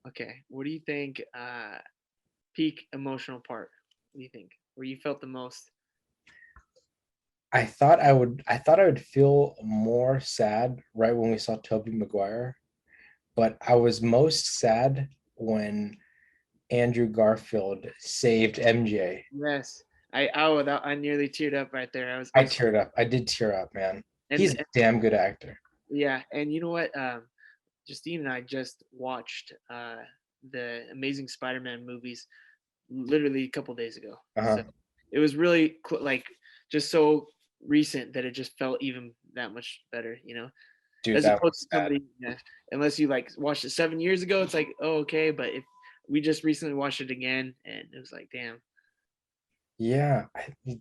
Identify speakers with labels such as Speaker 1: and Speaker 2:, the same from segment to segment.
Speaker 1: Okay. What do you think? Peak emotional part. What do you think? Where you felt the most?
Speaker 2: I thought I would feel more sad right when we saw Tobey Maguire, but I was most sad when Andrew Garfield saved MJ.
Speaker 1: Yes. I nearly teared up right there. I
Speaker 2: I
Speaker 1: was
Speaker 2: teared up. I did tear up, man.
Speaker 1: and
Speaker 2: He's a damn good actor.
Speaker 1: yeah, and you know what? Justine and I just watched the Amazing Spider-Man movies literally a couple days ago. So
Speaker 2: Uh-huh.
Speaker 1: it was really like just so recent that it just felt even that much better,
Speaker 2: Dude,
Speaker 1: as
Speaker 2: that
Speaker 1: opposed
Speaker 2: was
Speaker 1: to
Speaker 2: sad.
Speaker 1: somebody, unless you like watched it 7 years ago, it's like, oh, okay. But if we just recently watched it again, and it was like, damn.
Speaker 2: Yeah,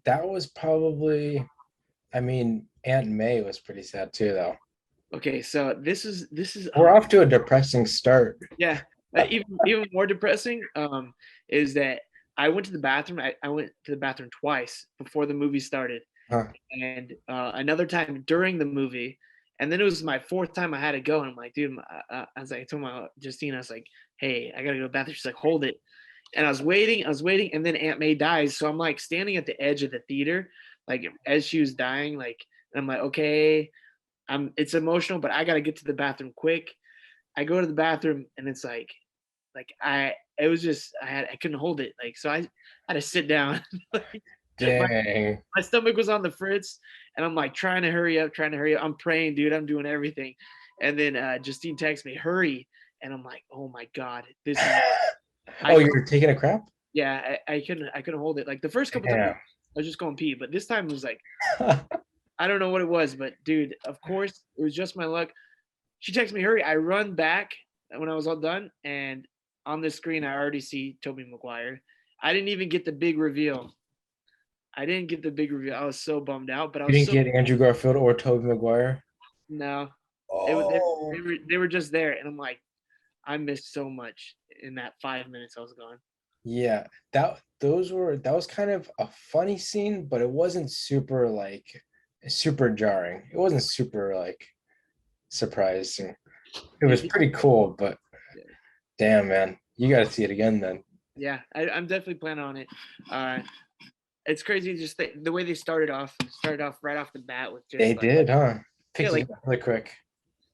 Speaker 2: that was probably, I mean, Aunt May was pretty sad too, though.
Speaker 1: Okay, so this is
Speaker 2: We're off to a depressing start.
Speaker 1: yeah. Even more depressing is that I went to the bathroom. I went to the bathroom twice before the movie started,
Speaker 2: Huh.
Speaker 1: and another time during the movie, and then it was my fourth time I had to go, and I'm like, dude, I was like, I told my Justine, I was like, hey, I gotta go to the bathroom. She's like, hold it, and I was waiting, and then Aunt May dies, so I'm like standing at the edge of the theater, like as she was dying, like, and I'm like, okay, it's emotional, but I gotta get to the bathroom quick. I go to the bathroom, and it's like it was just I couldn't hold it, like, so I had to sit down. Like, my
Speaker 2: Dang.
Speaker 1: my stomach was on the fritz, and I'm like trying to hurry up, trying to hurry up. I'm praying, dude. I'm doing everything, and then Justine texts me, "Hurry!" And I'm like, "Oh my god, this is." I
Speaker 2: Oh, you were taking a crap?
Speaker 1: Yeah, I couldn't hold it. Like the first couple times,
Speaker 2: Damn.
Speaker 1: I was just going pee, but this time it was like I don't know what it was, but dude, of course it was just my luck. She texts me, "Hurry!" I run back when I was all done, and on the screen I already see Tobey Maguire. I didn't even get the big reveal. I didn't get the big reveal. I was so bummed out, but I
Speaker 2: You
Speaker 1: was
Speaker 2: didn't
Speaker 1: so
Speaker 2: get Andrew Garfield or Tobey Maguire?
Speaker 1: no.
Speaker 2: Oh,
Speaker 1: They were just there, and I'm like, I missed so much in that 5 minutes I was gone.
Speaker 2: yeah. That was kind of a funny scene, but it wasn't super like super jarring. It wasn't super like surprising. It
Speaker 1: Yeah,
Speaker 2: was pretty cool, but damn, man, you got to see it again then.
Speaker 1: yeah, I'm definitely planning on it. Uh, it's crazy just the way they started off right off the bat with
Speaker 2: They
Speaker 1: just like
Speaker 2: did, huh?
Speaker 1: yeah,
Speaker 2: Picked it up really quick.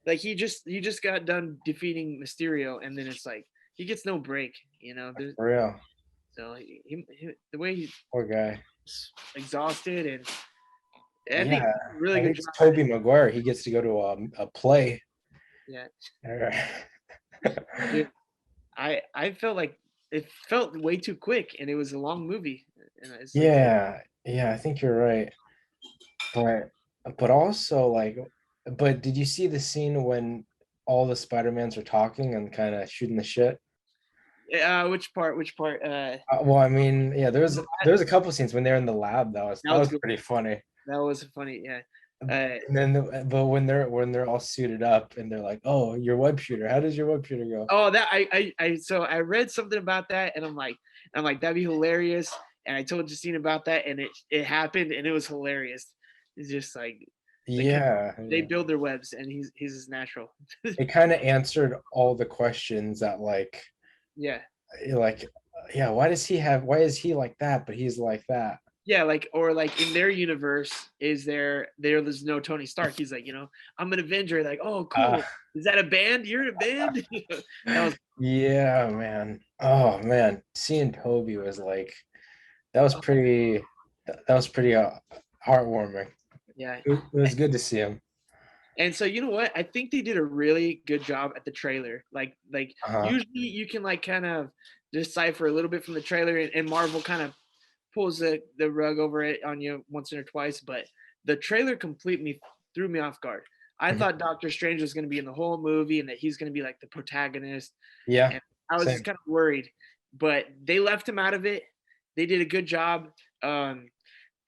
Speaker 1: like he just got done defeating Mysterio, and then it's like he gets no break,
Speaker 2: For real.
Speaker 1: so the way he's
Speaker 2: Poor guy.
Speaker 1: exhausted, and I think
Speaker 2: Yeah,
Speaker 1: he did a really
Speaker 2: I
Speaker 1: good
Speaker 2: think it's
Speaker 1: job at it.
Speaker 2: Toby Maguire. He gets to go to a play.
Speaker 1: Yeah,
Speaker 2: Yeah,
Speaker 1: dude, I felt like it felt way too quick, and it was a long movie, and it's like
Speaker 2: yeah, I think you're right. But also like, but did you see the scene when all the Spider-Mans are talking and kind of shooting the shit?
Speaker 1: which part? Which part?
Speaker 2: Well, I mean, yeah, there's a couple scenes when they're in the lab.
Speaker 1: That
Speaker 2: That
Speaker 1: was
Speaker 2: was
Speaker 1: good.
Speaker 2: pretty funny.
Speaker 1: That was funny. Yeah.
Speaker 2: And then, but when they're all suited up and they're like, "Oh, your web shooter. How does your web shooter go?"
Speaker 1: Oh, that so I read something about that, and I'm like that'd be hilarious. And I told Justine about that, and it happened, and it was hilarious. It's just like
Speaker 2: Yeah,
Speaker 1: they
Speaker 2: yeah.
Speaker 1: build their webs, and he's his natural.
Speaker 2: It kind of answered all the questions that
Speaker 1: Yeah.
Speaker 2: like, yeah, why is he like that, but he's like that?
Speaker 1: Yeah, like or like in their universe, there's no Tony Stark. He's like, I'm an Avenger. Like, oh,
Speaker 2: Uh,
Speaker 1: cool. Is that a band? You're in a band? That was
Speaker 2: yeah, man. Oh man, seeing Toby was like that was pretty heartwarming.
Speaker 1: yeah.
Speaker 2: It was good to see him.
Speaker 1: And so you know what? I think they did a really good job at the trailer. Like
Speaker 2: Uh-huh.
Speaker 1: usually you can like kind of decipher a little bit from the trailer, and Marvel kind of pulls the rug over it on you once or twice, but the trailer completely threw me off guard. I
Speaker 2: Mhm.
Speaker 1: thought Doctor Strange was going to be in the whole movie and that he's going to be like the protagonist,
Speaker 2: Yeah,
Speaker 1: and I was just
Speaker 2: same.
Speaker 1: kind of worried, but they left him out of it. They did a good job.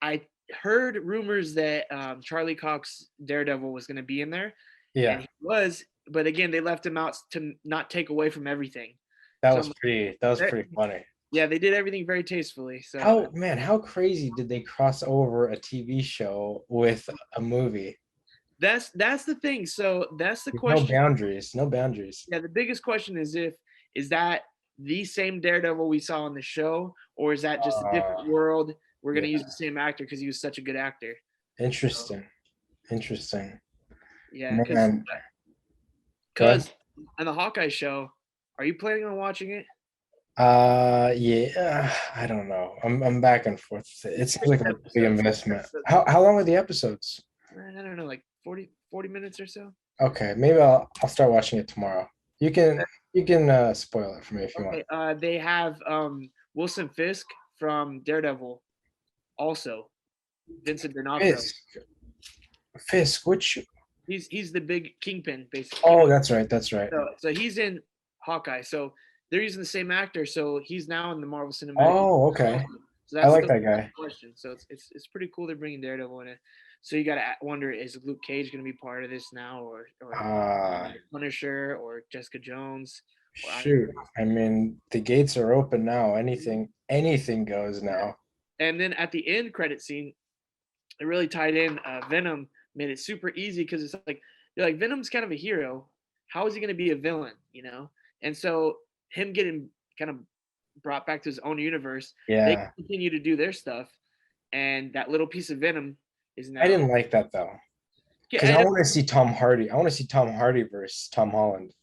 Speaker 1: I heard rumors that Charlie Cox Daredevil was going to be in there, and
Speaker 2: Yeah,
Speaker 1: he was, but again, they left him out to not take away from everything.
Speaker 2: that
Speaker 1: So
Speaker 2: was pretty funny.
Speaker 1: yeah, they did everything very tastefully. So
Speaker 2: How crazy did they cross over a TV show with a movie?
Speaker 1: that's the thing. So that's the
Speaker 2: No
Speaker 1: question.
Speaker 2: boundaries, no boundaries.
Speaker 1: Yeah, the biggest question is is that the same Daredevil we saw on the show, or is that just a
Speaker 2: Uh,
Speaker 1: different world? We're gonna
Speaker 2: yeah.
Speaker 1: use the same actor because he was such a good actor. So,
Speaker 2: Interesting. Interesting.
Speaker 1: yeah,
Speaker 2: Man, go ahead.
Speaker 1: because on the Hawkeye show, are you planning on watching it?
Speaker 2: Yeah, I don't know. I'm back and forth. It
Speaker 1: It's
Speaker 2: seems
Speaker 1: six
Speaker 2: like a big
Speaker 1: episodes.
Speaker 2: investment. How long are the episodes?
Speaker 1: I don't know, like 40 minutes or so.
Speaker 2: Okay, maybe I'll start watching it tomorrow. You can spoil it for me if you want.
Speaker 1: Okay, they have Wilson Fisk from Daredevil, also Vincent D'Onofrio.
Speaker 2: Fisk. Fisk, which
Speaker 1: He's the big kingpin, basically.
Speaker 2: oh that's right, that's right.
Speaker 1: So he's in Hawkeye. So they're using the same actor. So he's now in the Marvel Cinematic Universe
Speaker 2: Oh,
Speaker 1: also.
Speaker 2: okay.
Speaker 1: So
Speaker 2: I
Speaker 1: that's
Speaker 2: like
Speaker 1: the
Speaker 2: that guy.
Speaker 1: question. So it's pretty cool they're bringing Daredevil in it. So you got to wonder, is Luke Cage going to be part of this now, or
Speaker 2: Uh
Speaker 1: Punisher, or Jessica Jones, or Iron
Speaker 2: shoot. I mean, the gates are open now. Anything goes
Speaker 1: Man?
Speaker 2: now.
Speaker 1: And then at the end credit scene, it really tied in. Venom made it super easy because it's like you're like Venom's kind of a hero. How is he going to be a villain? And so him getting kind of brought back to his own universe, they
Speaker 2: Yeah.
Speaker 1: continue to do their stuff, and that little piece of Venom is
Speaker 2: I
Speaker 1: now.
Speaker 2: didn't like that though.
Speaker 1: Yeah,
Speaker 2: Because I want to see Tom Hardy. I want to see Tom Hardy versus Tom Holland.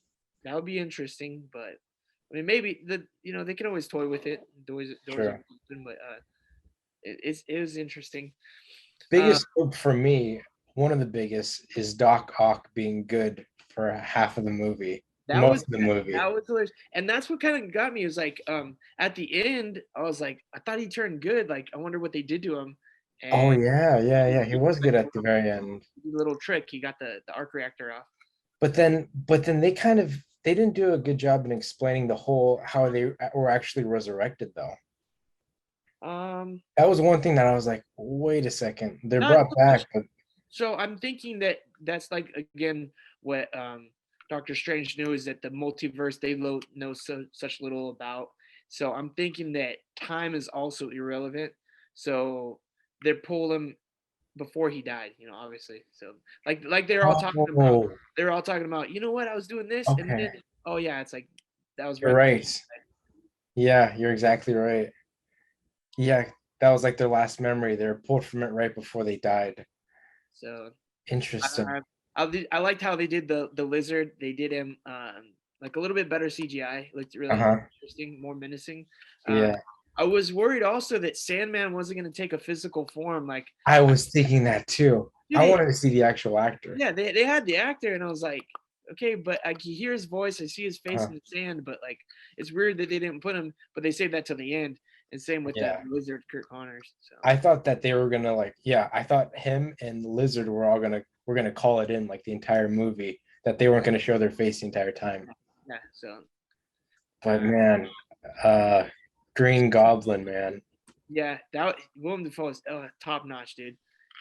Speaker 1: that would be interesting, but I mean, maybe they can always toy with it. Doors are
Speaker 2: Sure.
Speaker 1: open, but it was interesting. Uh,
Speaker 2: Biggest hope for me, one of the biggest, is Doc Ock being good for half of the movie,
Speaker 1: That was
Speaker 2: most of the movie.
Speaker 1: that was hilarious, and that's what kind of got me. Is like at the end, I was like, I thought he turned good. Like, I wonder what they did to him,
Speaker 2: Oh
Speaker 1: and
Speaker 2: yeah, yeah, yeah. He
Speaker 1: he
Speaker 2: was good at the very end.
Speaker 1: little trick. He got the arc reactor off.
Speaker 2: But then they didn't do a good job in explaining the whole how they were actually resurrected though.
Speaker 1: Um,
Speaker 2: That was one thing that I was like, wait a second, they're
Speaker 1: Not
Speaker 2: brought
Speaker 1: so much.
Speaker 2: back, but
Speaker 1: So I'm thinking that that's like, again, what Doctor Strange knew, is that the multiverse they know such little about. So I'm thinking that time is also irrelevant. So they pull him before he died, obviously. So like they're all talking about,
Speaker 2: oh,
Speaker 1: what, I was doing this, and then,
Speaker 2: okay,
Speaker 1: oh yeah, it's like that was
Speaker 2: you're
Speaker 1: right before.
Speaker 2: right. Yeah, you're exactly right. Yeah, that was like their last memory. They were pulled from it right before they died.
Speaker 1: So
Speaker 2: Interesting.
Speaker 1: I liked how they did the lizard. They did him like a little bit better CGI. Looked really
Speaker 2: Uh-huh.
Speaker 1: interesting, more menacing. Um,
Speaker 2: Yeah.
Speaker 1: I was worried also that Sandman wasn't going to take a physical form. Like,
Speaker 2: I was thinking that too.
Speaker 1: dude,
Speaker 2: I wanted to see the actual actor.
Speaker 1: yeah, they had the actor, and I was like, okay, but I can hear his voice. I see his face
Speaker 2: Uh-huh.
Speaker 1: in the sand, but like, it's weird that they didn't put him. But they saved that till the end, and same with the
Speaker 2: Yeah.
Speaker 1: lizard, Kurt Connors. So
Speaker 2: I thought that they were gonna like, yeah, I thought him and Lizard were gonna call it in like the entire movie, that they weren't gonna show their face the entire time.
Speaker 1: yeah, so
Speaker 2: But
Speaker 1: uh,
Speaker 2: man, uh Green Goblin, man.
Speaker 1: yeah, that Willem Dafoe is top notch, dude.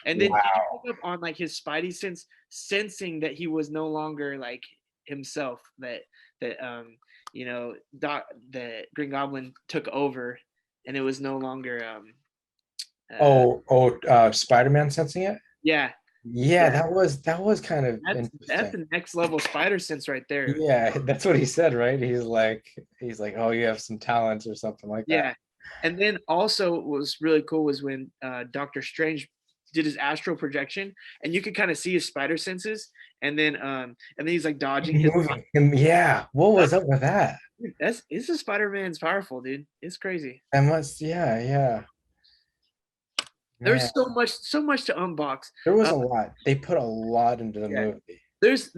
Speaker 1: And then did you
Speaker 2: Wow.
Speaker 1: pick up on like his Spidey sense, sensing that he was no longer like himself, that Doc, the Green Goblin took over, and it was no longer uh
Speaker 2: Spider-Man sensing it?
Speaker 1: yeah,
Speaker 2: Yeah,
Speaker 1: yeah.
Speaker 2: that was kind of
Speaker 1: That's
Speaker 2: interesting.
Speaker 1: the next level spider sense right there.
Speaker 2: Yeah, that's what he said, right? He's like, oh, you have some talents or something like that.
Speaker 1: Yeah. And then also what was really cool was when Doctor Strange did his astral projection, and you could kind of see his spider senses, and then he's like dodging his.
Speaker 2: Moving him, yeah. What was up with that?
Speaker 1: That's this is Spider-Man's powerful, dude. It's crazy.
Speaker 2: That must, yeah, yeah. Man,
Speaker 1: There's so much to unbox.
Speaker 2: there was
Speaker 1: Uh,
Speaker 2: a lot. They put a lot into the
Speaker 1: yeah.
Speaker 2: movie.
Speaker 1: There's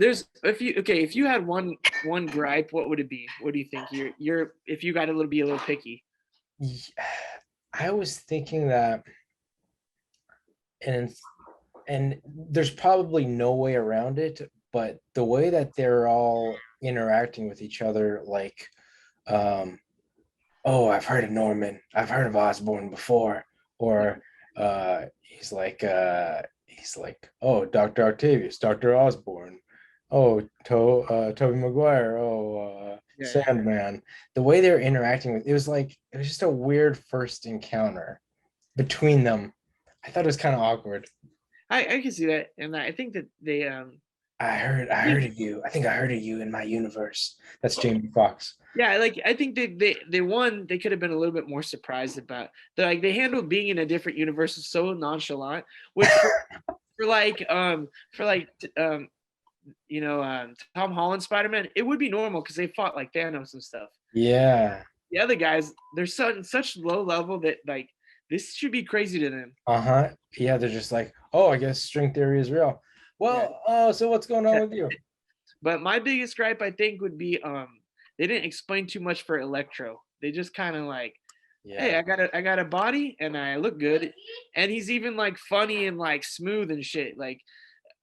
Speaker 1: if you had one gripe, what would it be? What do you think? You're if you got a little picky.
Speaker 2: I was thinking that, and and there's probably no way around it, but the way that they're all interacting with each other, like, um, oh, I've heard of Norman, I've heard of Osborn before, or he's like, oh, Dr. Octavius, Dr. Osborn, oh, Toby Maguire, oh,
Speaker 1: Yeah,
Speaker 2: Sandman. The way they're interacting with it was just a weird first encounter between them. I thought it was kind of awkward.
Speaker 1: I can see that, and I think that they
Speaker 2: I heard of you. I think I heard of you in my universe. That's Jamie Foxx.
Speaker 1: Yeah, like I think they won. They could have been a little bit more surprised about. Like they handled being in a different universe so nonchalant, which for like Tom Holland Spider-Man, it would be normal because they fought like Thanos and stuff.
Speaker 2: Yeah.
Speaker 1: The other guys, they're such low level that like this should be crazy to them.
Speaker 2: Uh-huh. Yeah, they're just like, oh, I guess string theory is real.
Speaker 1: Yeah.
Speaker 2: Well, oh, so what's going on with you?
Speaker 1: But my biggest gripe, I think, would be they didn't explain too much for Electro. They just kind of like, hey,
Speaker 2: Yeah.
Speaker 1: I got a body and I look good, and he's even like funny and like smooth and shit. Like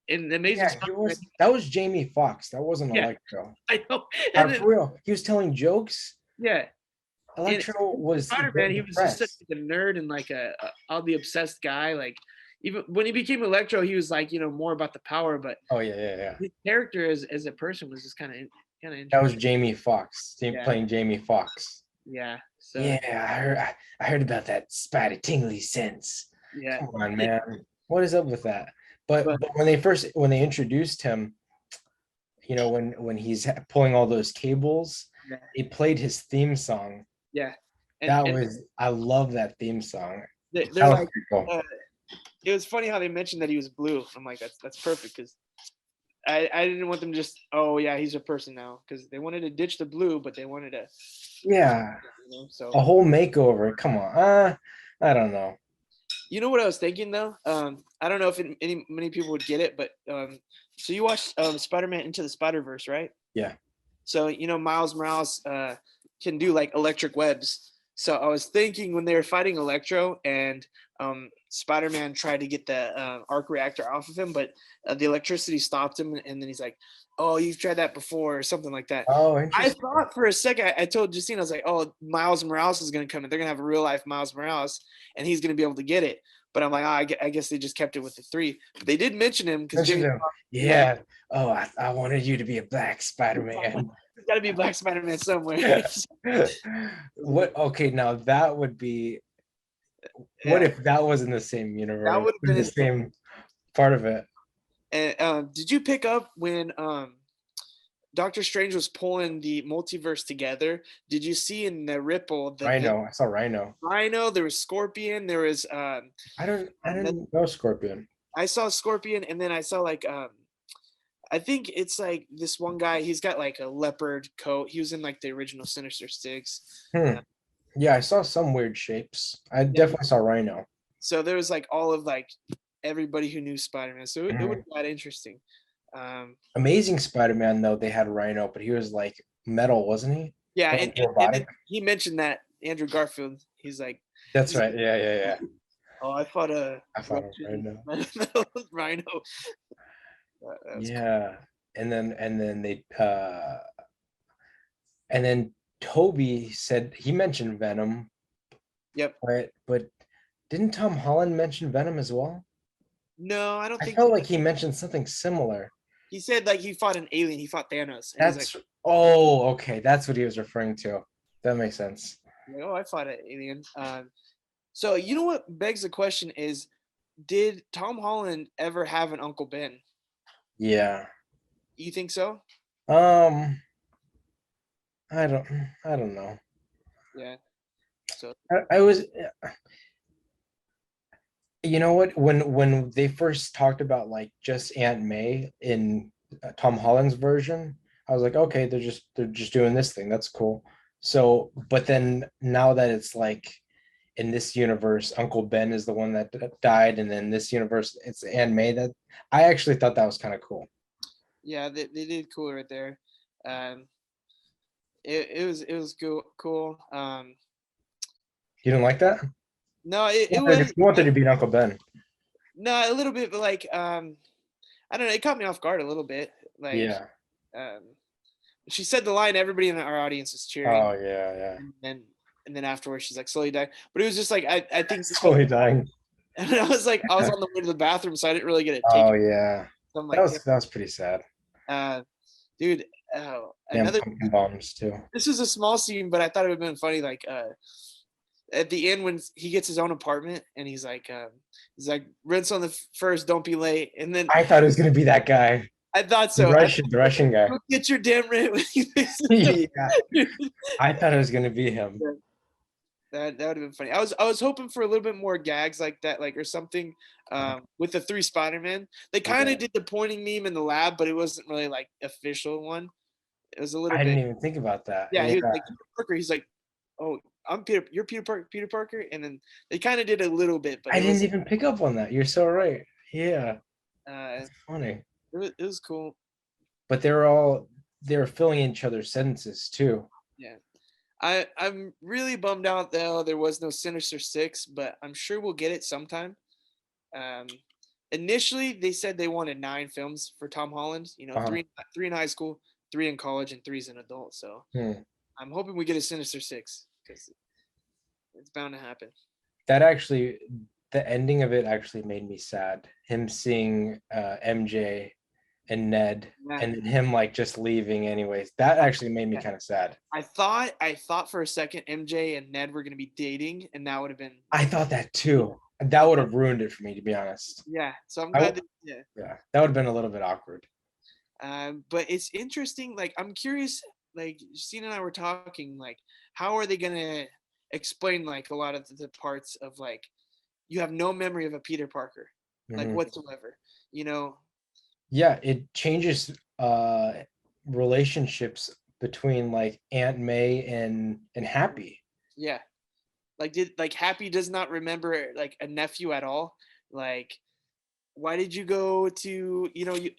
Speaker 1: in the Amazing
Speaker 2: Yeah,
Speaker 1: Spider-Man,
Speaker 2: that was Jamie Foxx. That wasn't
Speaker 1: yeah,
Speaker 2: Electro.
Speaker 1: I know. And then,
Speaker 2: For real. He was telling jokes.
Speaker 1: yeah, in
Speaker 2: Electro was
Speaker 1: Spider-Man, he was just such
Speaker 2: depressed.
Speaker 1: a nerd and like a all the obsessed guy. Like even when he became Electro, he was like more about the power, but
Speaker 2: Oh yeah, yeah, yeah.
Speaker 1: his character as a person was just kind of
Speaker 2: That was
Speaker 1: interesting.
Speaker 2: Jamie Foxx
Speaker 1: Yeah,
Speaker 2: playing Jamie Foxx.
Speaker 1: yeah. So
Speaker 2: Yeah, I heard about that spider tingly sense.
Speaker 1: yeah,
Speaker 2: Come on, man. What is up with that? But
Speaker 1: but
Speaker 2: when they introduced him, when he's pulling all those cables,
Speaker 1: yeah,
Speaker 2: they played his theme song.
Speaker 1: yeah.
Speaker 2: That
Speaker 1: And
Speaker 2: was I love that theme song. That
Speaker 1: they're
Speaker 2: was
Speaker 1: like,
Speaker 2: pretty cool.
Speaker 1: it was funny how they mentioned that he was blue. I'm like, that's perfect because I didn't want them just, oh yeah, he's a person now, because they wanted to ditch the blue, but they wanted to,
Speaker 2: Yeah,
Speaker 1: so
Speaker 2: a whole makeover. Come on. I don't know.
Speaker 1: you know what I was thinking though. I don't know if many people would get it, but so you watched Spider-Man Into the Spider-Verse, right?
Speaker 2: Yeah.
Speaker 1: So Miles Morales can do like electric webs. So I was thinking when they were fighting Electro and Spider-Man tried to get the arc reactor off of him, but the electricity stopped him, and then he's like, "Oh, you've tried that before," or something like that.
Speaker 2: Oh,
Speaker 1: I
Speaker 2: interesting.
Speaker 1: thought for a second, I told Justine, I was like, "Oh, Miles Morales is going to come in. They're going to have a real life Miles Morales, and he's going to be able to get it." But I'm like, oh, I guess they just kept it with the three. But they did mention him because
Speaker 2: Mentioned
Speaker 1: Jimmy,
Speaker 2: him.
Speaker 1: yeah,
Speaker 2: Yeah. Oh, I wanted you to be a black Spider-Man.
Speaker 1: there's got to be a Black Spider-Man somewhere.
Speaker 2: What? Okay, now that would be. What
Speaker 1: Yeah,
Speaker 2: if that was in the same
Speaker 1: that
Speaker 2: universe,
Speaker 1: would have
Speaker 2: in
Speaker 1: been
Speaker 2: the
Speaker 1: insane.
Speaker 2: same part of it?
Speaker 1: And did you pick up when Doctor Strange was pulling the multiverse together? Did you see in the Ripple
Speaker 2: Rhino. I saw Rhino.
Speaker 1: Rhino? There was Scorpion. There was
Speaker 2: I didn't know Scorpion.
Speaker 1: I saw Scorpion, and then I saw like I think it's like this one guy. He's got like a leopard coat. He was in like the original Sinister Six.
Speaker 2: Hmm. Yeah, I saw some weird shapes. I
Speaker 1: Yeah.
Speaker 2: definitely saw Rhino.
Speaker 1: So there was like all of like everybody who knew Spider-Man. So it would
Speaker 2: Mhm.
Speaker 1: be that interesting. Um,
Speaker 2: Amazing Spider-Man, though, they had Rhino, but he was like metal, wasn't he?
Speaker 1: yeah,
Speaker 2: Like
Speaker 1: and then
Speaker 2: robotic.
Speaker 1: he mentioned that Andrew Garfield. He's like,
Speaker 2: That's
Speaker 1: he's
Speaker 2: right. Yeah, yeah, yeah.
Speaker 1: oh, I fought a
Speaker 2: I found a
Speaker 1: Russian
Speaker 2: Rhino.
Speaker 1: rhino. That was cool.
Speaker 2: Yeah. And then Toby said he mentioned Venom,
Speaker 1: Yep.
Speaker 2: but didn't Tom Holland mention Venom as well?
Speaker 1: No, I don't
Speaker 2: I
Speaker 1: think
Speaker 2: felt like he mentioned something similar.
Speaker 1: he said like he fought an alien. He fought Thanos, and he's like,
Speaker 2: That's oh, okay. That's what he was referring to. That makes sense.
Speaker 1: oh, I fought an alien. So you know what begs the question is, did Tom Holland ever have an Uncle Ben?
Speaker 2: Yeah.
Speaker 1: You think so?
Speaker 2: Um, I don't I don't know.
Speaker 1: Yeah. So
Speaker 2: I was you know what when they first talked about like just Aunt May in Tom Holland's version, I was like, okay, they're just doing this thing. That's cool. So, but then now that it's like in this universe, Uncle Ben is the one that died, and then this universe, it's Aunt May. That I actually thought that was kind of cool.
Speaker 1: yeah, they did cool right there. Um, it was cool.
Speaker 2: You didn't like that?
Speaker 1: No, it was
Speaker 2: You wanted to be Uncle Ben.
Speaker 1: no a little bit, but like I don't know. It caught me off guard a little bit. Like
Speaker 2: Yeah.
Speaker 1: um, she said the line, everybody in our audience is cheering,
Speaker 2: Oh yeah, yeah.
Speaker 1: and then afterwards she's like slowly dying. But it was just like I think this was,
Speaker 2: Slowly dying.
Speaker 1: and I was like I was on the way to the bathroom, so I didn't really get it
Speaker 2: Oh
Speaker 1: taken.
Speaker 2: yeah.
Speaker 1: So I'm like, damn,
Speaker 2: That was pretty sad.
Speaker 1: dude.
Speaker 2: Damn
Speaker 1: Another.
Speaker 2: pumpkin bombs too.
Speaker 1: This was a small scene, but I thought it would have been funny. Like at the end when he gets his own apartment, and he's like rinse on the first, don't be late, and then
Speaker 2: I thought it was gonna be that guy.
Speaker 1: I thought
Speaker 2: The
Speaker 1: so.
Speaker 2: Russian guy.
Speaker 1: Go get your damn rent.
Speaker 2: Yeah, I thought it was gonna be him.
Speaker 1: That would have been funny. I was hoping for a little bit more gags like that, like or something with the three Spider-Man. They kind
Speaker 2: Yeah.
Speaker 1: of did the pointing meme in the lab, but it wasn't really like official one. It was a little
Speaker 2: I
Speaker 1: bit.
Speaker 2: didn't even think about that.
Speaker 1: Yeah,
Speaker 2: Yeah,
Speaker 1: he was like Peter Parker. He's like, "Oh, I'm Peter. You're Peter Parker." And then they kind of did a little bit, but
Speaker 2: I
Speaker 1: it
Speaker 2: didn't
Speaker 1: was
Speaker 2: even pick up on that. You're so right. Yeah,
Speaker 1: uh,
Speaker 2: that's funny.
Speaker 1: it was cool.
Speaker 2: But they were filling in each other's sentences too.
Speaker 1: Yeah. I'm really bummed out though there was no Sinister Six, but I'm sure we'll get it sometime. Um, Initially, they said they wanted 9 films for Tom Holland. You know,
Speaker 2: Uh-huh.
Speaker 1: three in high school, 3 in college, and 3 as an adult. So
Speaker 2: Hmm.
Speaker 1: I'm hoping we get a Sinister Six because it's bound to happen.
Speaker 2: That actually, the ending of it actually made me sad. Him seeing MJ and Ned,
Speaker 1: Yeah,
Speaker 2: and then him like just leaving anyways. That actually made me
Speaker 1: yeah.
Speaker 2: kind of sad.
Speaker 1: I thought for a second MJ and Ned were gonna be dating, and that would have been
Speaker 2: I
Speaker 1: like,
Speaker 2: thought that too. That would have ruined it for me, to be honest.
Speaker 1: yeah. So I'm
Speaker 2: I
Speaker 1: glad
Speaker 2: w-
Speaker 1: that yeah.
Speaker 2: yeah, that would have been a little bit awkward.
Speaker 1: But it's interesting. Like I'm curious. Like Christine and I were talking. Like how are they gonna explain like a lot of the parts of like you have no memory of a Peter Parker, like
Speaker 2: Mhm.
Speaker 1: whatsoever. You know,
Speaker 2: Yeah, it changes relationships between like Aunt May and Happy.
Speaker 1: yeah. Like did like Happy does not remember like a nephew at all. Like why did you go to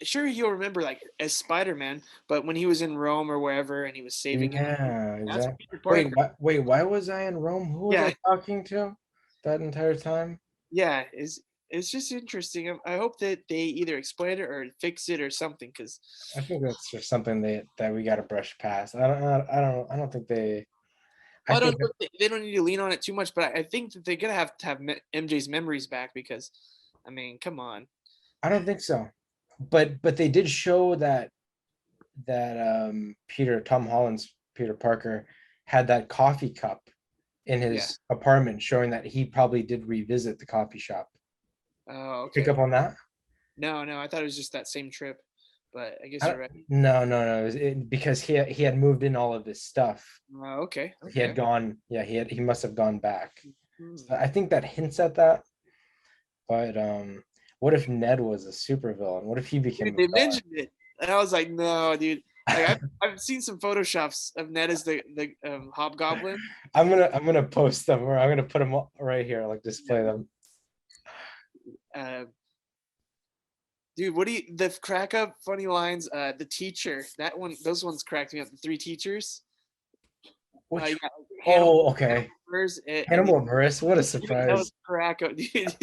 Speaker 1: sure he'll remember like as Spider-Man, but when he was in Rome or wherever and he was saving him,
Speaker 2: Yeah,
Speaker 1: that's
Speaker 2: exactly.
Speaker 1: Peter Parker.
Speaker 2: Wait, why was I in Rome? Who was
Speaker 1: Yeah,
Speaker 2: I talking to that entire time?
Speaker 1: yeah. It's just interesting. I hope that they either explain it or fix it or something. Because
Speaker 2: I think that's just something that we got to brush past. I don't think they. I
Speaker 1: well, I don't
Speaker 2: think
Speaker 1: know if they don't need to lean on it too much, but I think that they're gonna have to have MJ's memories back because, I mean, come on.
Speaker 2: I don't think so. But they did show that Tom Holland's Peter Parker had that coffee cup in
Speaker 1: Yeah.
Speaker 2: his apartment, showing that he probably did revisit the coffee shop.
Speaker 1: Oh,
Speaker 2: Pick
Speaker 1: okay.
Speaker 2: up on that?
Speaker 1: No, no, I thought it was just that same trip, but I guess
Speaker 2: I
Speaker 1: you're
Speaker 2: don't,
Speaker 1: right.
Speaker 2: no. Because he had moved in all of his stuff.
Speaker 1: Okay,
Speaker 2: He had
Speaker 1: okay.
Speaker 2: gone. Yeah, he must have gone back.
Speaker 1: Hmm.
Speaker 2: So I think that hints at that. But what if Ned was a supervillain? What if he became
Speaker 1: Dude,
Speaker 2: a
Speaker 1: they
Speaker 2: villain?
Speaker 1: mentioned it, and I was like, no, dude. Like I've seen some photoshops of Ned as the Hobgoblin.
Speaker 2: I'm gonna post them, or I'm gonna put them right here, like display them.
Speaker 1: Uh, Dude, what do you the crack up funny lines? The teacher, that one, those ones cracked me up. The 3 teachers.
Speaker 2: Which
Speaker 1: You got Hannibal,
Speaker 2: Oh, okay.
Speaker 1: Buress, and then
Speaker 2: Hannibal Buress, what a
Speaker 1: that was
Speaker 2: surprise.
Speaker 1: crack up, dude.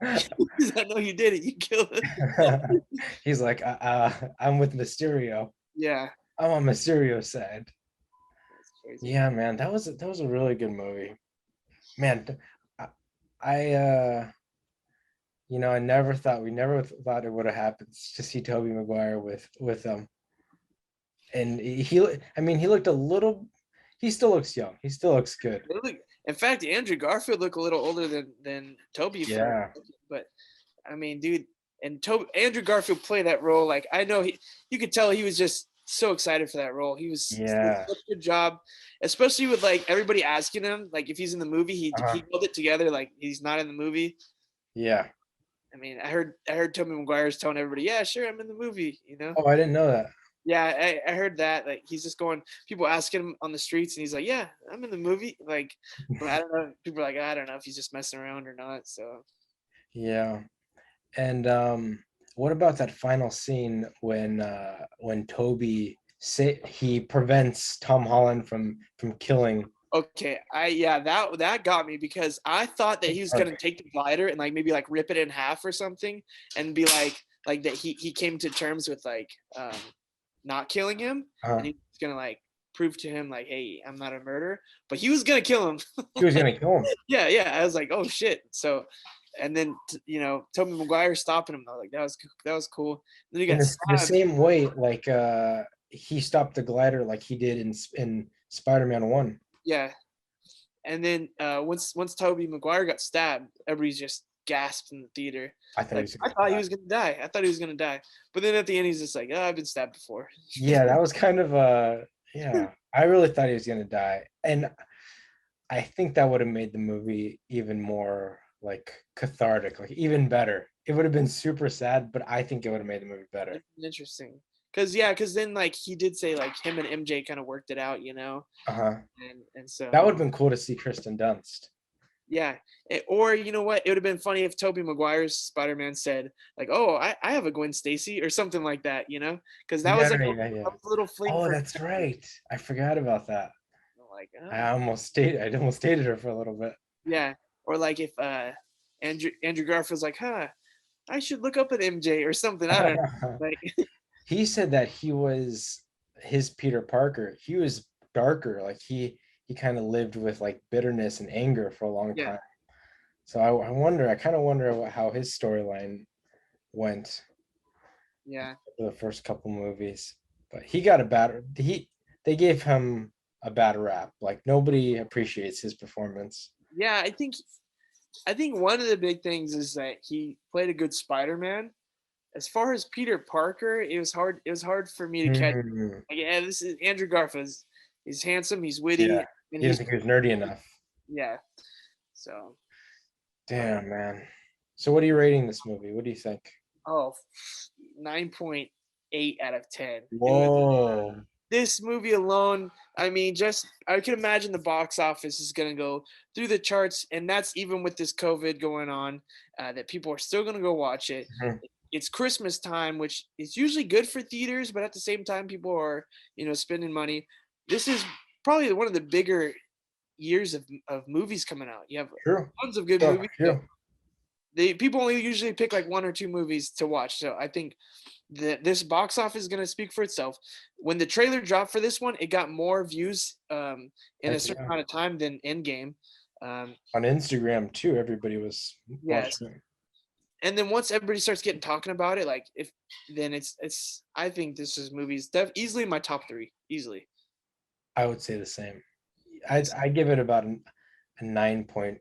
Speaker 1: I know you did it. You killed it.
Speaker 2: He's like, I'm with Mysterio.
Speaker 1: Yeah,
Speaker 2: I'm on Mysterio's side.
Speaker 1: that's crazy.
Speaker 2: Yeah, man, that was a really good movie. Man, I, I never thought we never thought it would have happened to see Tobey Maguire with and I mean, he looked a little. He still looks young. He still looks good.
Speaker 1: In fact, Andrew Garfield looked a little older than Toby from,
Speaker 2: Yeah.
Speaker 1: but I mean, dude, and Andrew Garfield played that role. Like I know you could tell he was just so excited for that role. He did
Speaker 2: Yeah.
Speaker 1: such a good job, especially with like everybody asking him like if he's in the movie. He
Speaker 2: Uh-huh.
Speaker 1: held it together like he's not in the movie.
Speaker 2: Yeah.
Speaker 1: I mean, I heard Tobey Maguire's telling everybody, yeah, sure, I'm in the movie. You know.
Speaker 2: Oh, I didn't know that.
Speaker 1: Yeah, I heard that. Like he's just going. People asking him on the streets, and he's like, "Yeah, I'm in the movie." Like, but I don't know. People are like, I don't know if he's just messing around or not. So
Speaker 2: Yeah. And what about that final scene when Toby he prevents Tom Holland from killing
Speaker 1: okay, that got me because I thought that he was gonna
Speaker 2: Park?
Speaker 1: take the glider and like maybe like rip it in half or something, and be like that he came to terms with like not killing him, and
Speaker 2: Uh,
Speaker 1: he's gonna like prove to him like, hey, I'm not a murderer, but he was gonna kill him.
Speaker 2: he was gonna kill him.
Speaker 1: Yeah, yeah. I was like, oh shit. So, and then Tobey Maguire stopping him. I was like, that was cool. Then he
Speaker 2: In
Speaker 1: got
Speaker 2: the
Speaker 1: stabbed.
Speaker 2: same way, like he stopped the glider like he did in Spider-Man 1.
Speaker 1: Yeah, and then once Tobey Maguire got stabbed, everybody's just gasped in the theater.
Speaker 2: I thought he
Speaker 1: Like
Speaker 2: was
Speaker 1: I
Speaker 2: gonna
Speaker 1: thought he
Speaker 2: die.
Speaker 1: was gonna die. I thought he was gonna die. But then at the end, he's just like, "Oh, I've been stabbed before."
Speaker 2: Yeah, that was kind of yeah. I really thought he was gonna die, and I think that would have made the movie even more like cathartic, like even better. It would have been super sad, but I think it would have made the movie better.
Speaker 1: Interesting. Cause then like he did say like him and MJ kind of worked it out,
Speaker 2: Uh-huh.
Speaker 1: and
Speaker 2: That
Speaker 1: so
Speaker 2: would have been cool to see Kristen Dunst.
Speaker 1: yeah. Or you know what? It would have been funny if Tobey Maguire's Spider-Man said like, "Oh, I have a Gwen Stacy" or something like that, because that was
Speaker 2: Yeah,
Speaker 1: like
Speaker 2: yeah, yeah.
Speaker 1: a little fling
Speaker 2: Oh,
Speaker 1: for
Speaker 2: that's right. I forgot about that.
Speaker 1: like,
Speaker 2: I almost dated her for a little bit.
Speaker 1: yeah. Or like if Andrew Garfield's like, "Huh, I should look up at MJ or something." I don't know. Like,
Speaker 2: He said that he was his Peter Parker. He was darker. Like he kind of lived with like bitterness and anger for a long
Speaker 1: yeah,
Speaker 2: time. So I wonder, I kind of wonder how his storyline went
Speaker 1: yeah.
Speaker 2: for the first couple movies. But he got a bad they gave him a bad rap. Like nobody appreciates his performance.
Speaker 1: Yeah, I think one of the big things is that he played a good Spider-Man. As far as Peter Parker, it was hard. It was hard for me to catch.
Speaker 2: Mhm.
Speaker 1: Like, yeah, this is Andrew Garfield. He's handsome. He's witty,
Speaker 2: Yeah.
Speaker 1: and
Speaker 2: He didn't
Speaker 1: he's
Speaker 2: think he was nerdy enough.
Speaker 1: yeah. So, but
Speaker 2: Damn, man. So what are you rating this movie? What do you think?
Speaker 1: oh, 9.8 out of 10. It was
Speaker 2: Whoa.
Speaker 1: this movie alone. I mean, just I can imagine the box office is gonna go through the charts, and that's even with this COVID going on. That people are still gonna go watch it.
Speaker 2: Mhm.
Speaker 1: It's Christmas time, which is usually good for theaters, but at the same time, people are spending money. This is probably one of the bigger years of movies coming out. You have
Speaker 2: True.
Speaker 1: tons of good
Speaker 2: So
Speaker 1: movies, but
Speaker 2: true.
Speaker 1: people only usually pick like one or two movies to watch. So I think that this box office is going to speak for itself. When the trailer dropped for this one, it got more views in a
Speaker 2: Heck
Speaker 1: certain
Speaker 2: yeah.
Speaker 1: amount of time than Endgame.
Speaker 2: On Instagram too, everybody was
Speaker 1: Yes,
Speaker 2: watching it.
Speaker 1: and then once everybody starts getting talking about it, like if then it's I think this is movies easily in my top three, easily.
Speaker 2: I would say the same.
Speaker 1: Yes,
Speaker 2: I give it about a 9.4,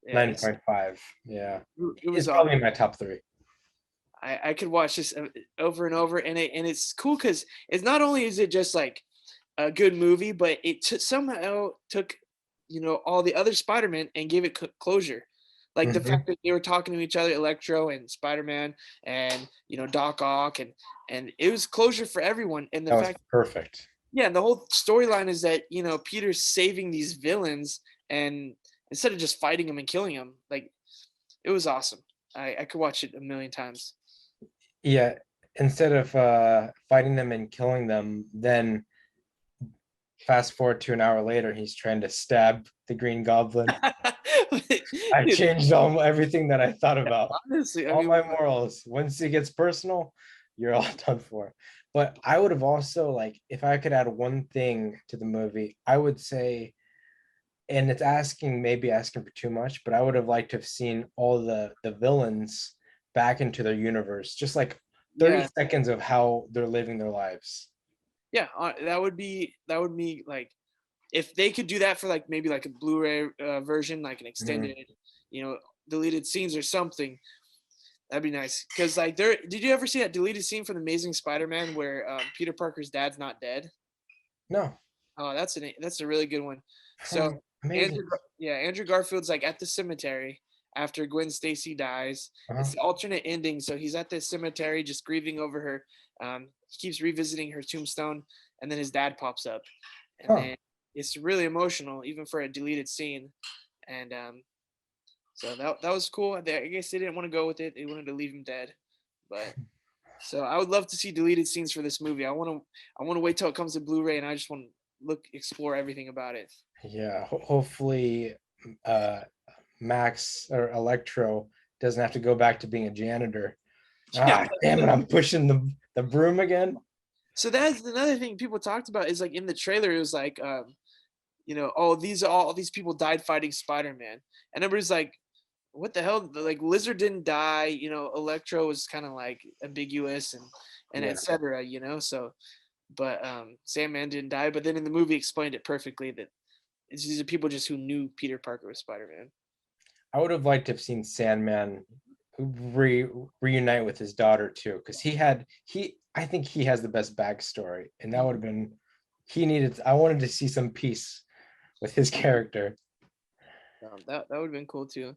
Speaker 1: yeah,
Speaker 2: nine point five. Yeah.
Speaker 1: it
Speaker 2: It's
Speaker 1: was awesome.
Speaker 2: probably in my top three.
Speaker 1: I could watch this over and over, and it's cool because it's not only is it just like a good movie, but it somehow took all the other Spider-Man and gave it closure. Like the
Speaker 2: Mhm.
Speaker 1: fact that they were talking to each other, Electro and Spider-Man, and Doc Ock, and it was closure for everyone. And the
Speaker 2: That was
Speaker 1: fact,
Speaker 2: perfect.
Speaker 1: yeah, and the whole storyline is that Peter's saving these villains, and instead of just fighting them and killing them, like it was awesome. I could watch it a million times.
Speaker 2: Yeah. Instead of fighting them and killing them, then fast forward to an hour later, he's trying to stab the Green Goblin. I
Speaker 1: Dude,
Speaker 2: changed everything that I thought about.
Speaker 1: honestly, I
Speaker 2: All
Speaker 1: mean,
Speaker 2: my morals. Once it gets personal, you're all done for. But I would have also like if I could add one thing to the movie, I would say, and it's maybe asking for too much, but I would have liked to have seen all the villains back into their universe, just like 30
Speaker 1: yeah,
Speaker 2: seconds of how they're living their lives.
Speaker 1: yeah, that would be like if they could do that for like maybe like a Blu-ray version, like an
Speaker 2: Mhm.
Speaker 1: extended, you know, deleted scenes or something. That'd be nice. Cause like did you ever see that deleted scene from the Amazing Spider-Man where Peter Parker's dad's not dead?
Speaker 2: No,
Speaker 1: Oh, that's a really good one.
Speaker 2: from
Speaker 1: So
Speaker 2: amazing.
Speaker 1: Andrew Garfield's like at the cemetery after Gwen Stacy dies.
Speaker 2: Uh-huh.
Speaker 1: It's the alternate ending. So he's at the cemetery just grieving over her. He keeps revisiting her tombstone, and then his dad pops up, and
Speaker 2: Huh.
Speaker 1: then it's really emotional, even for a deleted scene. And so that was cool. I guess they didn't want to go with it. They wanted to leave him dead, but so I would love to see deleted scenes for this movie. I want to wait till it comes to Blu-ray, and I just want to explore everything about it.
Speaker 2: Yeah, hopefully uh Max or Electro doesn't have to go back to being a janitor.
Speaker 1: Yeah.
Speaker 2: Ah, damn it, I'm pushing the broom again.
Speaker 1: So that's another thing people talked about is like in the trailer, it was like, oh, all these people died fighting Spider-Man, and everybody's like, what the hell? Like Lizard didn't die, Electro was kind of like ambiguous and
Speaker 2: Yeah.
Speaker 1: etc. So, but Sandman didn't die, but then in the movie explained it perfectly that these are people just who knew Peter Parker was Spider-Man.
Speaker 2: I would have liked to have seen Sandman reunite with his daughter too, because I think he has the best backstory, and that would have been I wanted to see some peace with his character.
Speaker 1: That would have been cool too.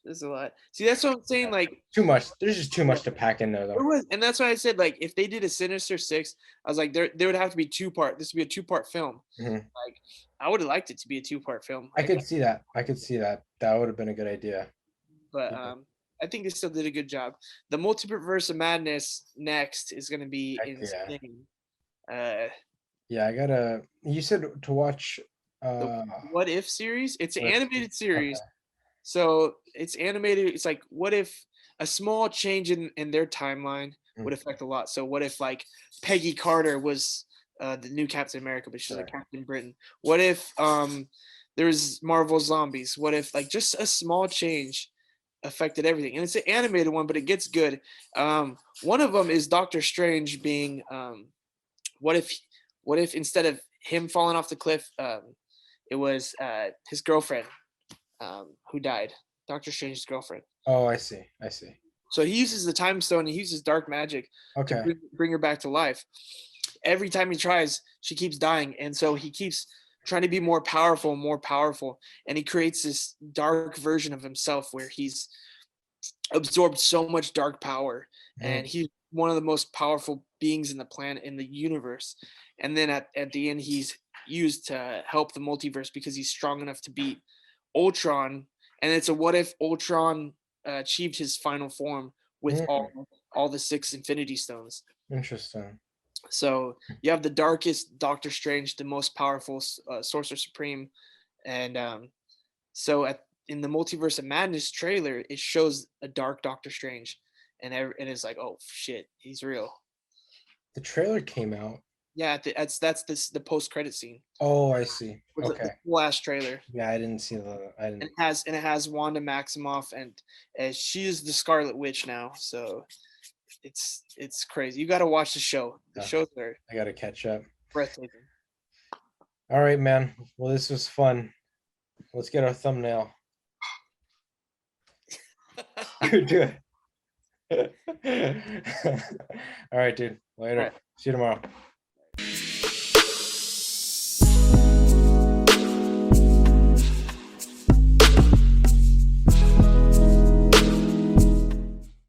Speaker 1: There's a lot. See, that's what I'm saying. Like,
Speaker 2: Too much. There's just too much to pack in there,
Speaker 1: it
Speaker 2: though.
Speaker 1: was, and that's why I said, like, if they did a Sinister Six, I was like, there would have to be two-part. This would be a two-part film.
Speaker 2: Mhm.
Speaker 1: Like, I would have liked it to be a two-part film.
Speaker 2: I
Speaker 1: Like,
Speaker 2: could see that. I could see that. That would have been a good idea.
Speaker 1: but
Speaker 2: Yeah.
Speaker 1: I think they still did a good job. The Multiverse of Madness next is going to be
Speaker 2: Heck yeah.
Speaker 1: insane. Uh,
Speaker 2: Yeah, I gotta. You said to watch.
Speaker 1: the What If series. It's an
Speaker 2: What If-
Speaker 1: animated series.
Speaker 2: okay.
Speaker 1: So it's animated. It's like, what if a small change in their timeline would affect a lot? So what if like Peggy Carter was the new Captain America, but she's like
Speaker 2: Right.
Speaker 1: Captain Britain? What if there's Marvel zombies? What if like just a small change affected everything? And it's an animated one, but it gets good. One of them is Doctor Strange being what if instead of him falling off the cliff, it was his girlfriend who died, Doctor Strange's girlfriend.
Speaker 2: Oh, I see. I see.
Speaker 1: So he uses the time stone and he uses dark magic
Speaker 2: Okay.
Speaker 1: to bring her back to life. Every time he tries, she keeps dying. And so he keeps trying to be more powerful and more powerful. And he creates this dark version of himself where he's absorbed so much dark power. And he's one of the most powerful beings in the planet, in the universe. And then at the end, he's used to help the multiverse because he's strong enough to beat Ultron. And it's a what if Ultron achieved his final form with all the 6 Infinity Stones.
Speaker 2: Interesting.
Speaker 1: So you have the darkest Doctor Strange, the most powerful Sorcerer Supreme, and so in the Multiverse of Madness trailer, it shows a dark Doctor Strange, and it's like, oh shit, he's real.
Speaker 2: The trailer came out.
Speaker 1: Yeah, that's the post credit scene.
Speaker 2: Oh, I see. Okay.
Speaker 1: The last trailer.
Speaker 2: Yeah, I didn't see the. I didn't.
Speaker 1: And it has Wanda Maximoff, and she is the Scarlet Witch now. So it's crazy. You got to watch the show. The show's there.
Speaker 2: I got to catch up.
Speaker 1: Breathtaking.
Speaker 2: All right, man. Well, this was fun. Let's get our thumbnail. Do it. All right, dude. Later. All right. See you tomorrow.